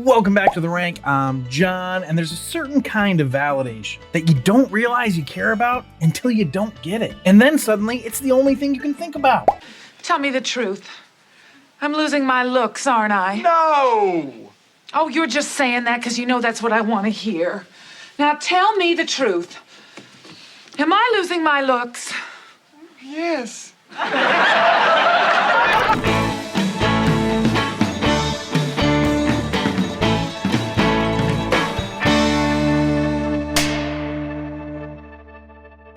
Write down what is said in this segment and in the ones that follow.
Welcome back to The Rank. I'm John, and there's a certain kind of validation that you don't realize you care about until you don't get it. And then suddenly, it's the only thing you can think about. Tell me the truth. I'm losing my looks, aren't I? No! Oh, you're just saying that because you know that's what I want to hear. Now tell me the truth. Am I losing my looks? Yes.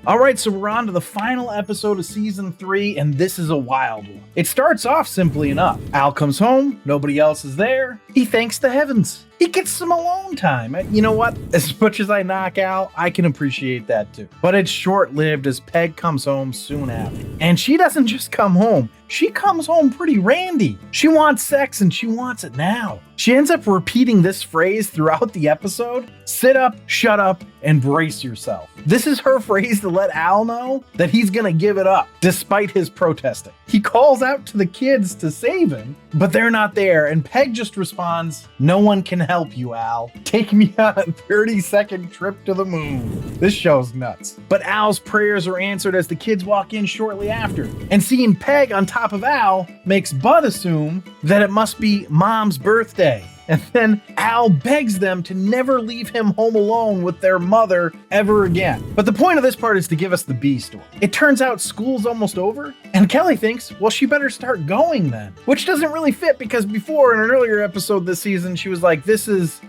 All right, so we're on to the final episode of season 3, and this is a wild one. It starts off simply enough. Al comes home, nobody else is there. He thanks the heavens. He gets some alone time. You know what? As much as I knock Al, I can appreciate that too. But it's short-lived as Peg comes home soon after. And she doesn't just come home. She comes home pretty randy. She wants sex and she wants it now. She ends up repeating this phrase throughout the episode. Sit up, shut up, and brace yourself. This is her phrase to let Al know that he's gonna give it up, despite his protesting. He calls out to the kids to save him, but they're not there, and Peg just responds, "No one can help you, Al. Take me on a 30-second trip to the moon." This show's nuts. But Al's prayers are answered as the kids walk in shortly after, and seeing Peg on top of Al makes Bud assume that it must be Mom's birthday. And then Al begs them to never leave him home alone with their mother ever again. But the point of this part is to give us the B story. It turns out school's almost over, and Kelly thinks, well, she better start going then. Which doesn't really fit because before, in an earlier episode this season, she was like,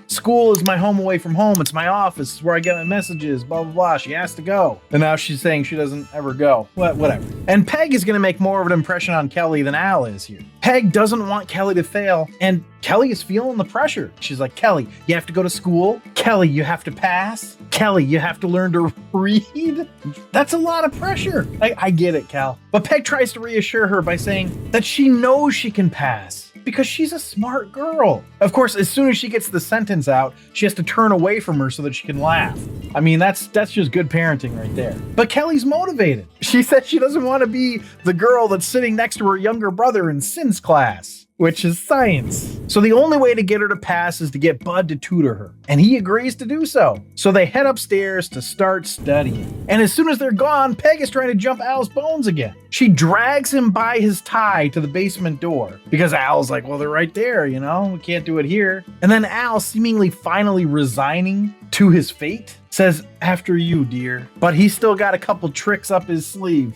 school is my home away from home. It's my office. It's where I get my messages, blah, blah, blah. She has to go. And now she's saying she doesn't ever go. Whatever. And Peg is going to make more of an impression on Kelly than Al is here. Peg doesn't want Kelly to fail, and Kelly is feeling the pressure. She's like, Kelly, you have to go to school. Kelly, you have to pass. Kelly, you have to learn to read. That's a lot of pressure. I get it, Cal. But Peg tries to reassure her by saying that she knows she can pass because she's a smart girl. Of course, as soon as she gets the sentence out, she has to turn away from her so that she can laugh. I mean, that's just good parenting right there. But Kelly's motivated. She says she doesn't want to be the girl that's sitting next to her younger brother in Sin's class, which is science. So the only way to get her to pass is to get Bud to tutor her, and he agrees to do so. So they head upstairs to start studying. And as soon as they're gone, Peg is trying to jump Al's bones again. She drags him by his tie to the basement door because Al's like, well, they're right there, you know, we can't do it here. And then Al, seemingly finally resigning to his fate, says, after you, dear. But he's still got a couple tricks up his sleeve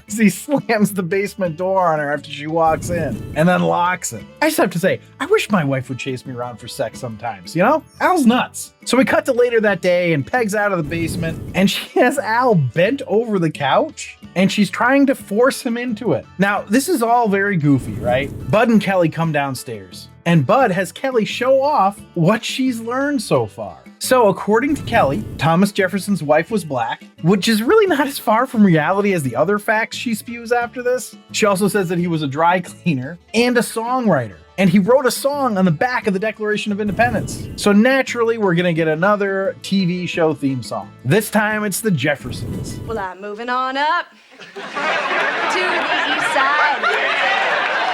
as he slams the basement door on her after she walks in and then locks it. I just have to say, I wish my wife would chase me around for sex sometimes, you know? Al's nuts. So we cut to later that day and Peg's out of the basement and she has Al bent over the couch and she's trying to force him into it. Now, this is all very goofy, right? Bud and Kelly come downstairs and Bud has Kelly show off what she's learned so far. So according to Kelly, Thomas Jefferson's wife was black, which is really not as far from reality as the other facts she spews after this. She also says that he was a dry cleaner and a songwriter, and he wrote a song on the back of the Declaration of Independence. So naturally, we're gonna get another TV show theme song. This time it's the Jeffersons. Well, I'm moving on up to the east side,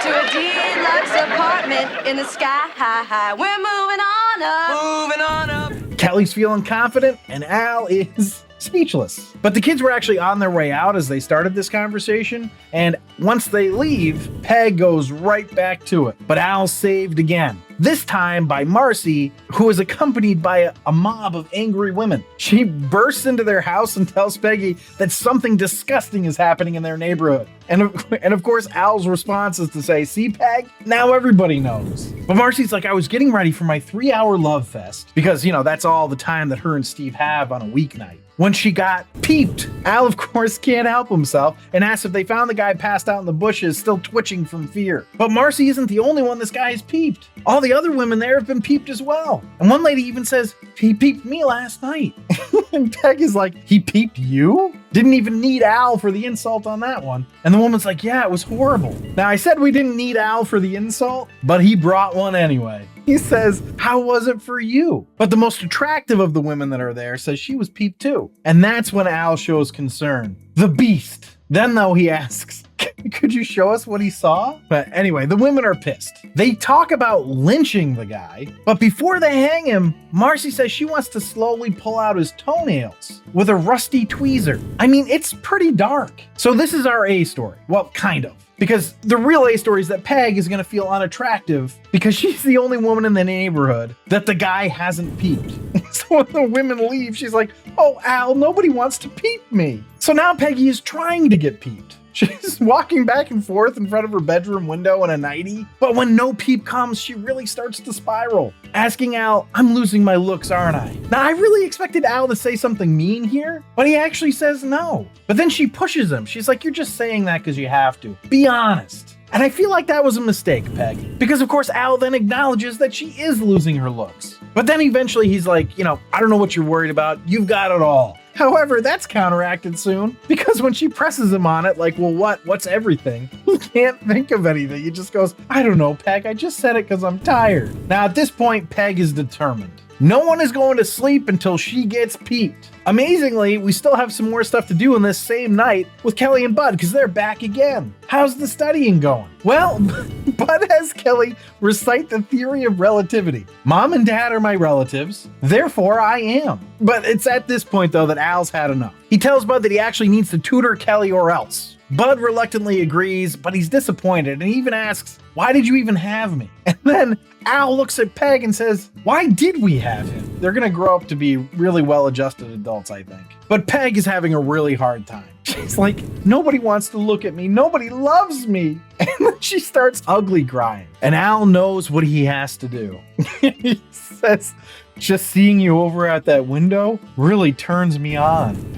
to a deluxe apartment in the sky high. We're moving on up. Moving on up. Kelly's feeling confident, and Al is speechless. But the kids were actually on their way out as they started this conversation, and once they leave, Peg goes right back to it. But Al's saved again. This time by Marcy, who is accompanied by a mob of angry women. She bursts into their house and tells Peggy that something disgusting is happening in their neighborhood. And of course, Al's response is to say, see, Peg, now everybody knows. But Marcy's like, I was getting ready for my 3-hour love fest because, you know, that's all the time that her and Steve have on a weeknight. When she got peeped, Al, of course, can't help himself and asks if they found the guy passed out in the bushes, still twitching from fear. But Marcy isn't the only one this guy has peeped. All the other women there have been peeped as well. And one lady even says, he peeped me last night. And Peg is like, he peeped you? Didn't even need Al for the insult on that one. And the woman's like, yeah, it was horrible. Now, I said we didn't need Al for the insult, but he brought one anyway. He says, how was it for you? But the most attractive of the women that are there says she was peeped too. And that's when Al shows concern. The beast, Then, though, he asks, could you show us what he saw? But anyway, the women are pissed. They talk about lynching the guy, but before they hang him, Marcy says she wants to slowly pull out his toenails with a rusty tweezer. I mean, it's pretty dark. So this is our A story. Well, kind of. Because the real A story is that Peg is going to feel unattractive because she's the only woman in the neighborhood that the guy hasn't peeped. So when the women leave, she's like, oh, Al, nobody wants to peep me. So now Peggy is trying to get peeped. She's walking back and forth in front of her bedroom window in a nightie, but when no peep comes, she really starts to spiral, asking Al, I'm losing my looks, aren't I? Now, I really expected Al to say something mean here, but he actually says no. But then she pushes him. She's like, you're just saying that because you have to. Be honest. And I feel like that was a mistake, Peg, because of course Al then acknowledges that she is losing her looks. But then eventually he's like, I don't know what you're worried about. You've got it all. However, that's counteracted soon, because when she presses him on it, like, well, what's everything? He can't think of anything. He just goes, I don't know, Peg, I just said it because I'm tired. Now, at this point, Peg is determined. No one is going to sleep until she gets peeped. Amazingly, we still have some more stuff to do in this same night with Kelly and Bud, because they're back again. How's the studying going? Well, Bud has Kelly recite the theory of relativity. Mom and Dad are my relatives, therefore I am. But it's at this point, though, that Al's had enough. He tells Bud that he actually needs to tutor Kelly or else. Bud reluctantly agrees, but he's disappointed and he even asks, why did you even have me? And then Al looks at Peg and says, why did we have him? They're gonna grow up to be really well-adjusted adults, I think. But Peg is having a really hard time. She's like, nobody wants to look at me. Nobody loves me. And then she starts ugly crying. And Al knows what he has to do. He says, just seeing you over at that window really turns me on.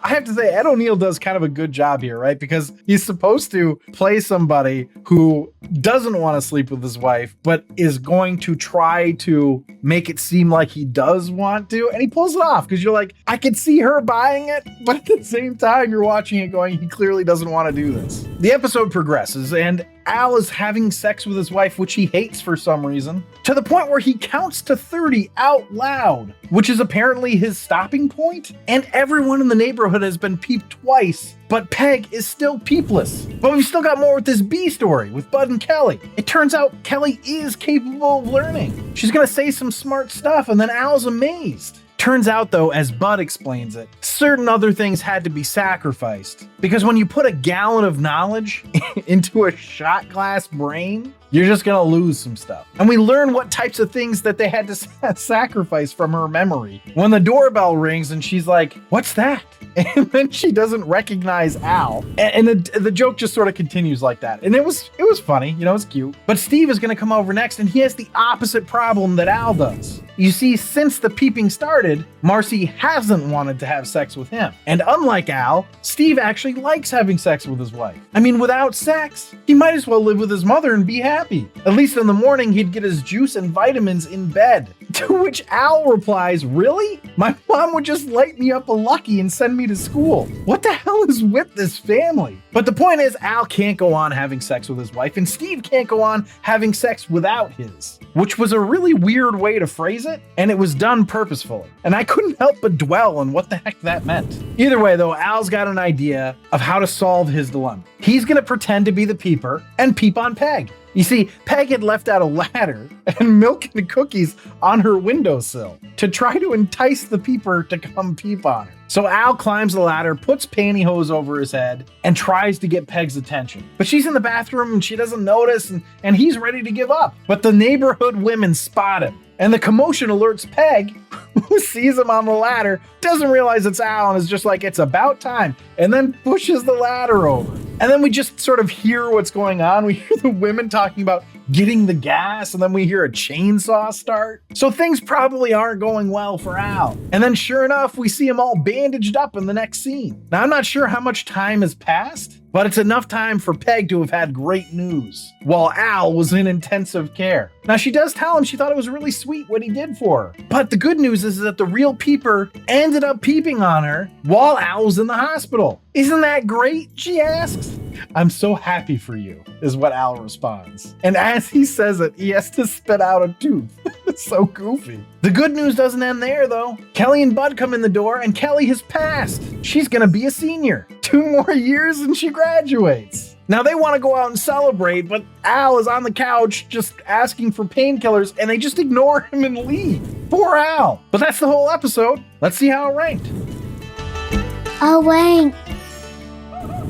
I have to say, Ed O'Neill does kind of a good job here, right? Because he's supposed to play somebody who doesn't want to sleep with his wife, but is going to try to make it seem like he does want to. And he pulls it off because you're like, I can see her buying it, but at the same time, you're watching it going, he clearly doesn't want to do this. The episode progresses and Al is having sex with his wife, which he hates for some reason, to the point where he counts to 30 out loud, which is apparently his stopping point. And everyone in the neighborhood has been peeped twice, but Peg is still peepless. But we've still got more with this B story with Bud and Kelly. It turns out Kelly is capable of learning. She's gonna say some smart stuff and then Al's amazed. Turns out, though, as Bud explains it, certain other things had to be sacrificed. Because when you put a gallon of knowledge into a shot glass brain, you're just gonna lose some stuff. And we learn what types of things that they had to sacrifice from her memory. When the doorbell rings and she's like, what's that? And then she doesn't recognize Al. And the joke just sort of continues like that. And it was funny, it's cute. But Steve is gonna come over next and he has the opposite problem that Al does. You see, since the peeping started, Marcy hasn't wanted to have sex with him. And unlike Al, Steve actually likes having sex with his wife. I mean, without sex, he might as well live with his mother and be happy. At least in the morning, he'd get his juice and vitamins in bed. To which Al replies, really? My mom would just light me up a Lucky and send me to school. What the hell is with this family? But the point is, Al can't go on having sex with his wife, and Steve can't go on having sex without his, which was a really weird way to phrase it, and it was done purposefully. And I couldn't help but dwell on what the heck that meant. Either way, though, Al's got an idea of how to solve his dilemma. He's gonna pretend to be the peeper and peep on Peg. You see, Peg had left out a ladder and milk and cookies on her windowsill to try to entice the peeper to come peep on her. So Al climbs the ladder, puts pantyhose over his head, and tries to get Peg's attention. But she's in the bathroom and she doesn't notice, and he's ready to give up. But the neighborhood women spot him, and the commotion alerts Peg, who sees him on the ladder, doesn't realize it's Al, and is just like, it's about time, and then pushes the ladder over. And then we just sort of hear what's going on. We hear the women talking about getting the gas, and then we hear a chainsaw start. So things probably aren't going well for Al. And then sure enough, we see him all bandaged up in the next scene. Now, I'm not sure how much time has passed, but it's enough time for Peg to have had great news, while Al was in intensive care. Now, she does tell him she thought it was really sweet what he did for her. But the good news is that the real peeper ended up peeping on her while Al was in the hospital. Isn't that great? She asks. I'm so happy for you, is what Al responds. And as he says it, he has to spit out a tooth. It's so goofy. The good news doesn't end there, though. Kelly and Bud come in the door, and Kelly has passed. She's gonna be a senior. 2 more years and she graduates. Now they want to go out and celebrate, but Al is on the couch just asking for painkillers and they just ignore him and leave. Poor Al. But that's the whole episode. Let's see how it ranked. Oh, wait.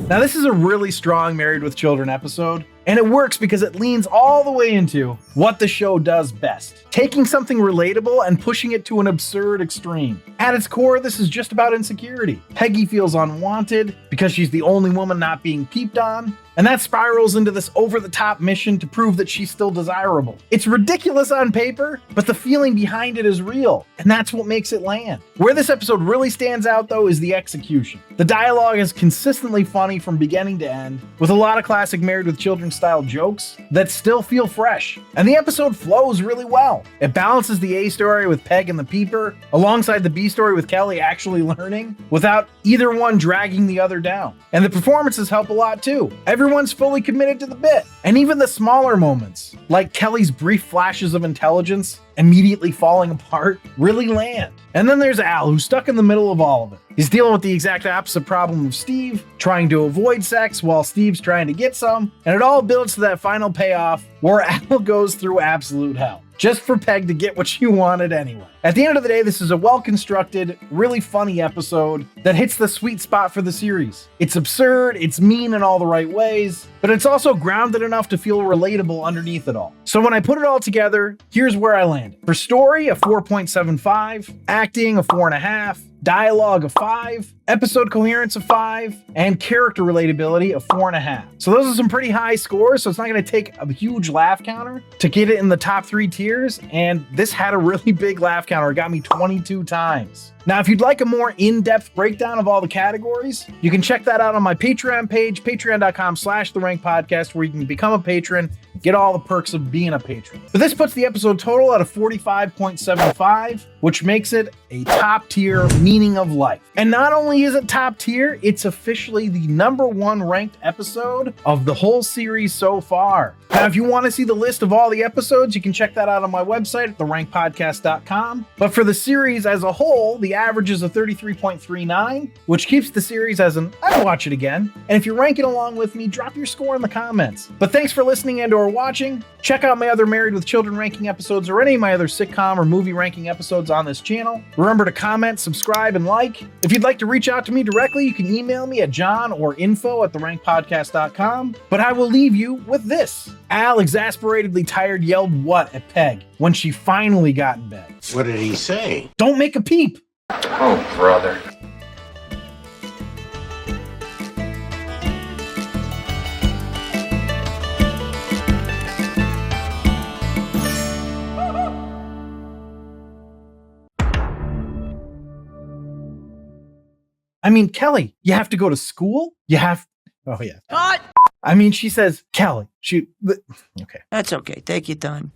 Now this is a really strong Married with Children episode, and it works because it leans all the way into what the show does best, taking something relatable and pushing it to an absurd extreme. At its core, this is just about insecurity. Peggy feels unwanted because she's the only woman not being peeped on, and that spirals into this over-the-top mission to prove that she's still desirable. It's ridiculous on paper, but the feeling behind it is real, and that's what makes it land. Where this episode really stands out, though, is the execution. The dialogue is consistently funny from beginning to end, with a lot of classic Married with Children style jokes that still feel fresh. And the episode flows really well. It balances the A story with Peg and the Peeper, alongside the B story with Kelly actually learning, without either one dragging the other down. And the performances help a lot too. Everyone's fully committed to the bit. And even the smaller moments, like Kelly's brief flashes of intelligence immediately falling apart, really land. And then there's Al, who's stuck in the middle of all of it. He's dealing with the exact opposite problem of Steve, trying to avoid sex while Steve's trying to get some, and it all builds to that final payoff where Al goes through absolute hell, just for Peg to get what she wanted anyway. At the end of the day, this is a well-constructed, really funny episode that hits the sweet spot for the series. It's absurd, it's mean in all the right ways, but it's also grounded enough to feel relatable underneath it all. So when I put it all together, here's where I landed. For story, a 4.75, acting, a 4.5, dialogue, a 5, episode coherence, a 5, and character relatability, a 4.5. So those are some pretty high scores, so it's not going to take a huge laugh counter to get it in the top 3 tiers, and this had a really big laugh counter. It got me 22 times. Now, if you'd like a more in-depth breakdown of all the categories, you can check that out on my Patreon page, patreon.com/TheRankPodcast, where you can become a patron, get all the perks of being a patron. But this puts the episode total at a 45.75, which makes it a top tier meaning of life. And not only is it top tier, it's officially the #1 ranked episode of the whole series so far. Now, if you want to see the list of all the episodes, you can check that out on my website at therankpodcast.com. But for the series as a whole, the average is a 33.39, which keeps the series as an I'd watch it again. And if you're ranking along with me, drop your score in the comments. But thanks for listening and or watching. Check out my other Married with Children ranking episodes or any of my other sitcom or movie ranking episodes on this channel. Remember to comment, subscribe, and like. If you'd like to reach out to me directly, you can email me at john or info@therankpodcast.com. But I will leave you with this. Al, exasperatedly tired, yelled what at Peg when she finally got in bed? What did he say? Don't make a peep. Oh, brother. I mean, Kelly, you have to go to school? Oh, yeah. Cut! I mean, she says, Kelly, okay. That's okay. Take your time.